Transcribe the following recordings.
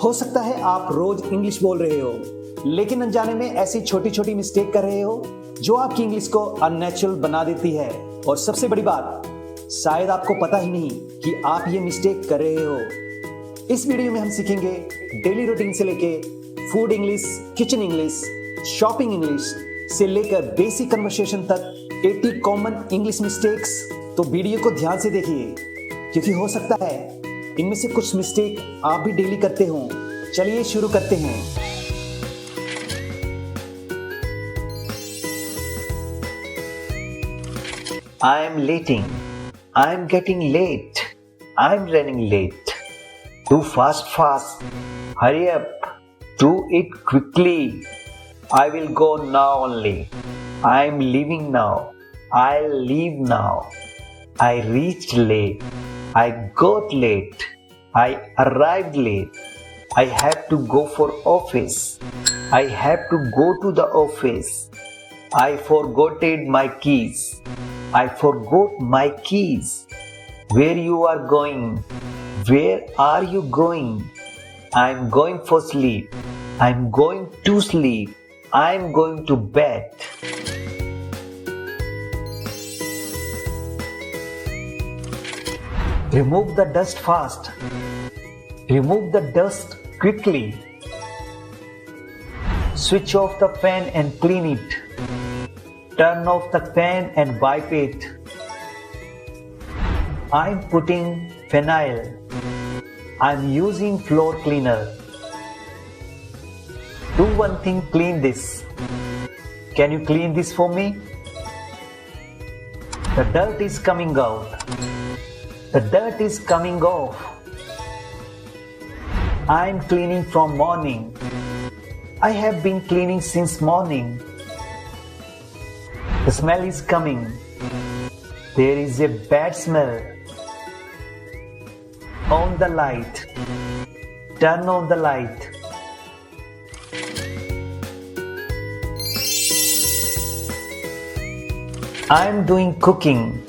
हो सकता है आप रोज इंग्लिश बोल रहे हो, लेकिन अनजाने में ऐसी छोटी छोटी मिस्टेक कर रहे हो जो आपकी इंग्लिश को अननेचुरल बना देती है। और सबसे बड़ी बात, शायद आपको पता ही नहीं कि आप ये मिस्टेक कर रहे हो। इस वीडियो में हम सीखेंगे डेली रूटीन से लेके food English, kitchen English, shopping English से लेकर बेसिक कन्वर्सेशन तक 80 कॉमन इंग्लिश मिस्टेक्स। तो वीडियो को ध्यान से देखिए, क्योंकि हो सकता है इनमें से कुछ मिस्टेक आप भी डेली करते हो। चलिए शुरू करते हैं। I am lating. I am getting late. I am running late. Too fast. Hurry up. Do it quickly. I will go now only. I am leaving now. I'll leave now. I reached late. I got late. I arrived late. I have to go for office. I have to go to the office. I forgot my keys. I forgot my keys. Where you are going? Where are you going? I'm going for sleep. I'm going to sleep. I'm going to bed. Remove the dust fast. Remove the dust quickly. Switch off the fan and clean it. Turn off the fan and wipe it. I'm putting phenyl. I'm using floor cleaner. Do one thing, clean this. Can you clean this for me? The dirt is coming out. The dirt is coming off. I'm cleaning from morning. I have been cleaning since morning. The smell is coming. There is a bad smell. On the light. Turn on the light. I'm doing cooking.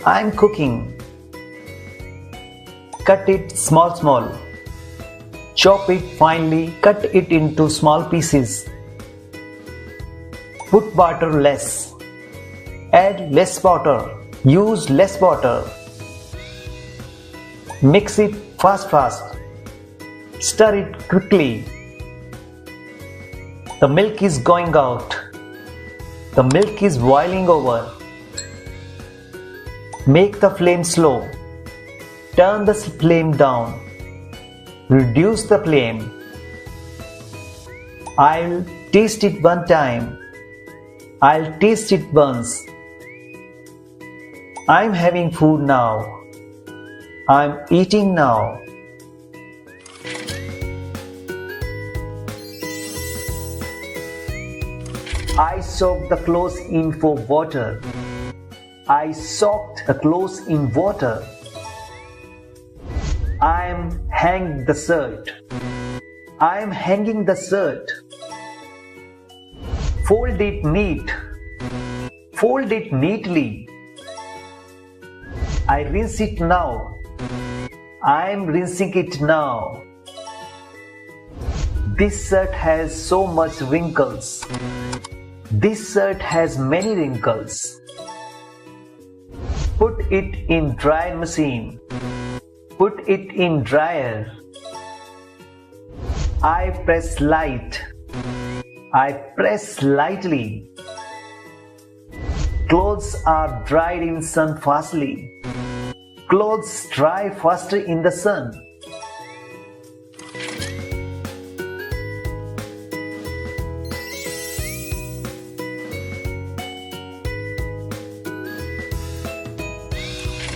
I'm cooking. Cut it small. Chop it finely. Cut it into small pieces. Put water less. Add less water. Use less water. Mix it fast. Stir it quickly. The milk is going out. The milk is boiling over. Make the flame slow. Turn the flame down. Reduce the flame. I'll taste it one time. I'll taste it once. I'm having food now. I'm eating now. I soaked the clothes in for water. I soaked the clothes in water. I'm hanging the shirt. I'm hanging the shirt. Fold it neat. Fold it neatly. I rinse it now. I'm rinsing it now. This shirt has so much wrinkles. This shirt has many wrinkles. Put it in dryer machine. Put it in dryer. I press light. I press lightly. Clothes are dried in sun fastly. Clothes dry faster in the sun.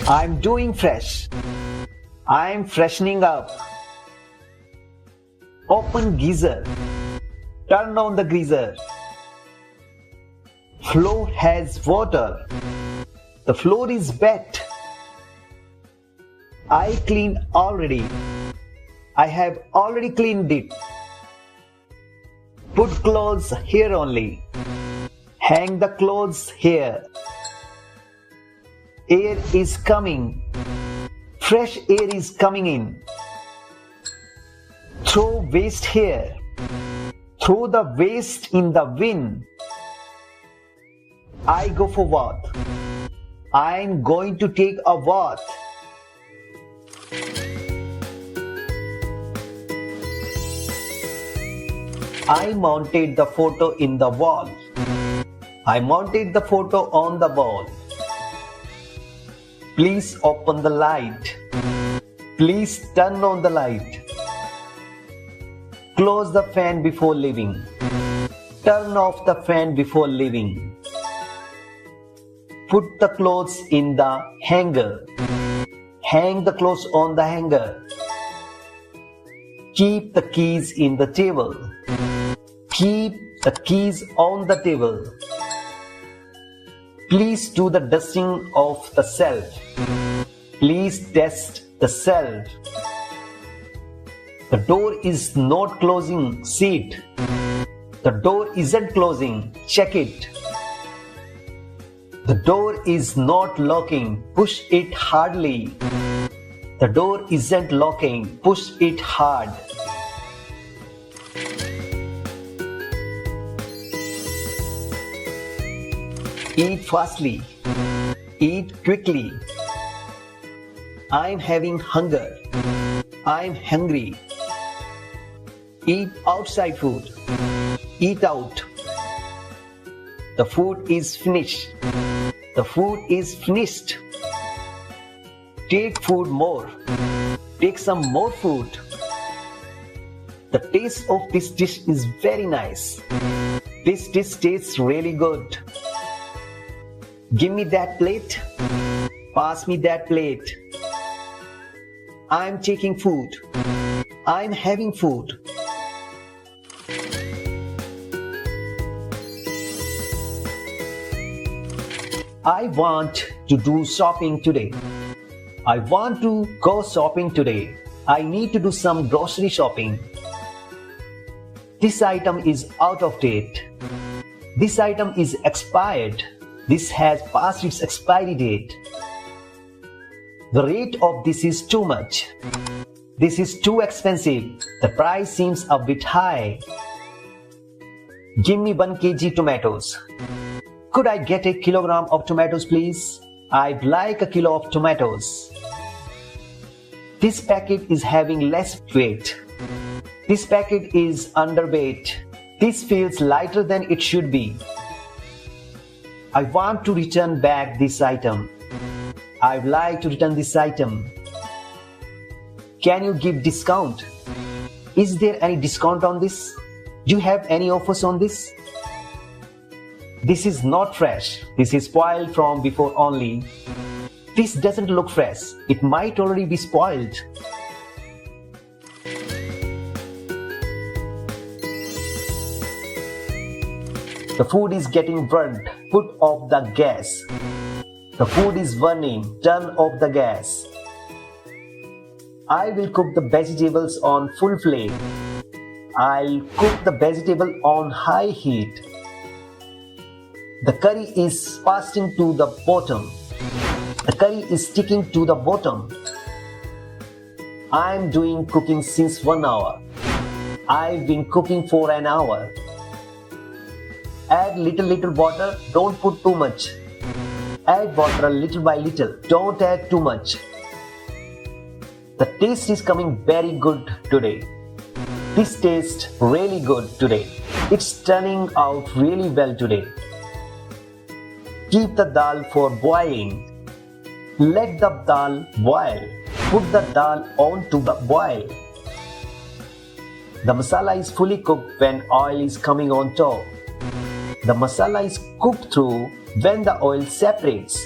I'm doing fresh. I'm freshening up. Open geyser. Turn on the geyser. Floor has water. The floor is wet. I cleaned already. I have already cleaned it. Put clothes here only. Hang the clothes here. Air is coming. Fresh air is coming in. Throw waste here. Throw the waste in the wind. I go for bath. I'm going to take a bath. I mounted the photo in the wall. I mounted the photo on the wall. Please open the light. Please turn on the light. Close the fan before leaving. Turn off the fan before leaving. Put the clothes in the hanger. Hang the clothes on the hanger. Keep the keys in the table. Keep the keys on the table. Please do the dusting of the shelf. Please dust the shelf. The door is not closing. See it. The door isn't closing. Check it. The door is not locking. Push it hardly. The door isn't locking. Push it hard. Eat fastly. Eat quickly. I'm having hunger. I'm hungry. Eat outside food. Eat out. The food is finished. The food is finished. Take food more. Take some more food. The taste of this dish is very nice. This dish tastes really good. Give me that plate. Pass me that plate. I'm taking food. I'm having food. I want to do shopping today. I want to go shopping today. I need to do some grocery shopping. This item is out of date. This item is expired. This has passed its expiry date. The rate of this is too much. This is too expensive. The price seems a bit high. Give me 1 kg tomatoes. Could I get a kilogram of tomatoes, please? I'd like a kilo of tomatoes. This packet is having less weight. This packet is underweight. This feels lighter than it should be. I want to return back this item. I'd like to return this item. Can you give discount? Is there any discount on this? Do you have any offers on this? This is not fresh. This is spoiled from before only. This doesn't look fresh. It might already be spoiled. The food is getting burnt. Put off the gas. The food is burning. Turn off the gas. I will cook the vegetables on full flame. I'll cook the vegetable on high heat. The curry is pasting to the bottom. The curry is sticking to the bottom. I'm doing cooking since 1 hour. I've been cooking for an hour. Add little water. Don't put too much. Add water little by little. Don't add too much. The taste is coming very good today. This tastes really good today. It's turning out really well today. Keep the dal for boiling. Let the dal boil. Put the dal on to the boil. The masala is fully cooked when oil is coming on top. The masala is cooked through when the oil separates.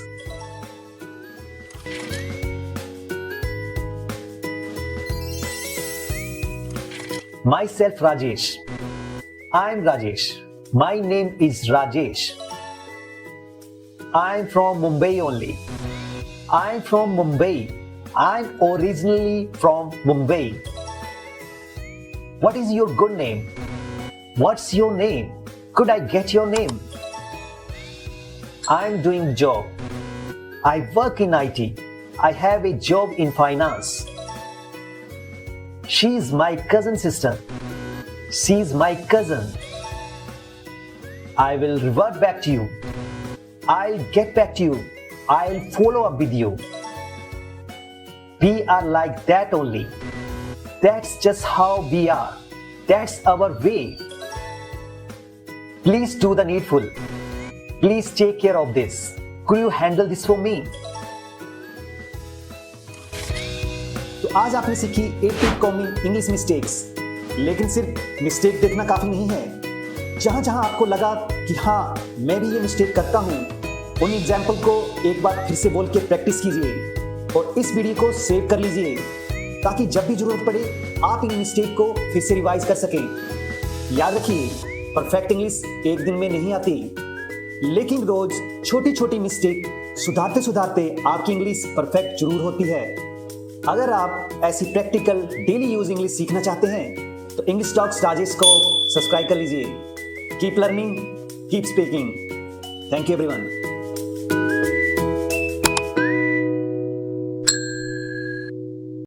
Myself Rajesh. I'm Rajesh. My name is Rajesh. I'm from Mumbai only. I'm from Mumbai. I'm originally from Mumbai. What is your good name? What's your name? Could I get your name? I'm doing job. I work in IT. I have a job in finance. She is my cousin sister. She is my cousin. I will revert back to you. I'll get back to you. I'll follow up with you. We are like that only. That's just how we are. That's our way. Please do the needful. Please take care of this. Could you handle this for me? तो आज आपने सीखी 8 common English mistakes. लेकिन सिर्फ mistake देखना काफी नहीं है। जहां जहां आपको लगा कि हाँ मैं भी ये मिस्टेक करता हूं, उन एग्जाम्पल को एक बार फिर से बोल के प्रैक्टिस कीजिए और इस वीडियो को सेव कर लीजिए ताकि जब भी जरूरत पड़े आप इन मिस्टेक को फिर से रिवाइज कर सकें। याद रखिए, परफेक्ट इंग्लिश एक दिन में नहीं आती, लेकिन रोज छोटी छोटी मिस्टेक सुधारते सुधारते आपकी इंग्लिश परफेक्ट जरूर होती है। अगर आप ऐसी प्रैक्टिकल डेली यूज इंग्लिश सीखना चाहते हैं तो इंग्लिश टॉक्स राजेश को सब्सक्राइब कर लीजिए। Keep learning, keep speaking. Thank you everyone.